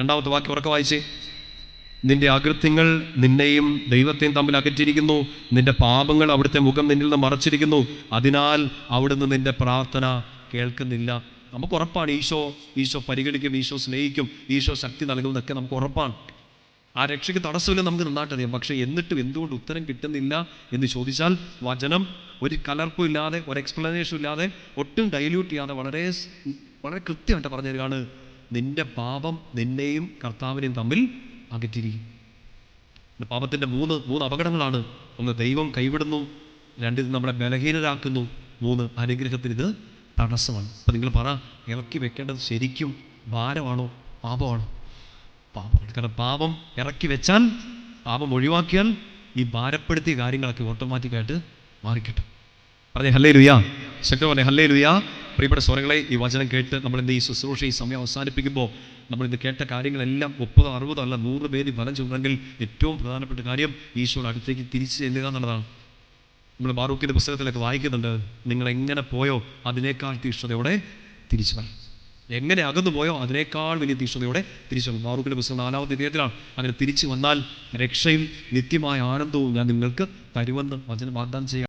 രണ്ടാമത്തെ വാക്യം ഉറക്കെ വായിച്ചേ. നിന്റെ അകൃത്യങ്ങൾ നിന്നെയും ദൈവത്തെയും തമ്മിൽ അകറ്റിയിരിക്കുന്നു, നിന്റെ പാപങ്ങൾ അവിടുത്തെ മുഖം നിന്നിൽ നിന്ന് മറച്ചിരിക്കുന്നു, അതിനാൽ അവിടുന്ന് നിന്റെ പ്രാർത്ഥന കേൾക്കുന്നില്ല. നമുക്ക് ഉറപ്പാണ് ഈശോ പരിഗണിക്കും, ഈശോ സ്നേഹിക്കും, ഈശോ ശക്തി നൽകുന്നതൊക്കെ നമുക്ക് ഉറപ്പാണ്. ആ രക്ഷയ്ക്ക് തടസ്സമില്ല, നമുക്ക് നന്നായിട്ടറിയാം. പക്ഷേ എന്നിട്ടും എന്തുകൊണ്ട് ഉത്തരം കിട്ടുന്നില്ല എന്ന് ചോദിച്ചാൽ, വചനം ഒരു കലർപ്പും ഇല്ലാതെ, ഒരു എക്സ്പ്ലനേഷൻ ഇല്ലാതെ, ഒട്ടും ഡൈല്യൂട്ട് ചെയ്യാതെ വളരെ വളരെ കൃത്യമായിട്ട് പറഞ്ഞു തരികയാണ്, നിന്റെ പാപം നിന്നെയും കർത്താവിനെയും തമ്മിൽ അകറ്റിരിക്കും. പാപത്തിൻ്റെ മൂന്ന് അപകടങ്ങളാണ്. ഒന്ന്, ദൈവം കൈവിടുന്നു. രണ്ട്, ഇത് നമ്മളെ ബലഹീനരാക്കുന്നു. മൂന്ന്, അനുഗ്രഹത്തിന് ഇത് തടസ്സമാണ്. അപ്പം നിങ്ങൾ പറ, ഇറക്കി വെക്കേണ്ടത് ശരിക്കും ഭാരമാണോ പാപമാണോ? പാപമാണ്. കാരണം പാപം ഇറക്കി വെച്ചാൽ, പാപം ഒഴിവാക്കിയാൽ ഈ ഭാരപ്പെടുത്തിയ കാര്യങ്ങളൊക്കെ ഓട്ടോമാറ്റിക്കായിട്ട് മാറിക്കിട്ടും. പറഞ്ഞേ ഹല്ലേലൂയ. ശക്തി പറഞ്ഞേ ഹല്ലേലൂയ. പ്രിയപ്പെട്ട സ്വരങ്ങളെ, ഈ വചനം കേട്ട് നമ്മളിന്ന് ഈ ശുശ്രൂഷ ഈ സമയം അവസാനിപ്പിക്കുമ്പോൾ നമ്മളിന്ന് കേട്ട കാര്യങ്ങളെല്ലാം 30, 60 അല്ല 100 പേര് ഫലം ചുമന്നെങ്കിൽ ഏറ്റവും പ്രധാനപ്പെട്ട കാര്യം ഈശോയുടെ അടുത്തേക്ക് തിരിച്ചു ചെല്ലുക എന്നുള്ളതാണ്. നമ്മൾ ബാറൂക്കിൻ്റെ പുസ്തകത്തിലൊക്കെ വായിക്കുന്നുണ്ട്, നിങ്ങൾ എങ്ങനെ പോയോ അതിനേക്കാൾ തീക്ഷ്ണതയോടെ തിരിച്ചു വരണം. എങ്ങനെ അകന്നു പോയോ അതിനേക്കാൾ വലിയ തീക്ഷ്ണതയോടെ തിരിച്ചു വരണം. ബാറൂക്കിൻ്റെ പുസ്തകം 4-ാമത്തെ അധ്യായത്തിലാണ്. അങ്ങനെ തിരിച്ചു വന്നാൽ രക്ഷയും നിത്യമായ ആനന്ദവും ഞാൻ നിങ്ങൾക്ക് തരുമെന്ന് വചനം വാഗ്ദാനം ചെയ്യുക.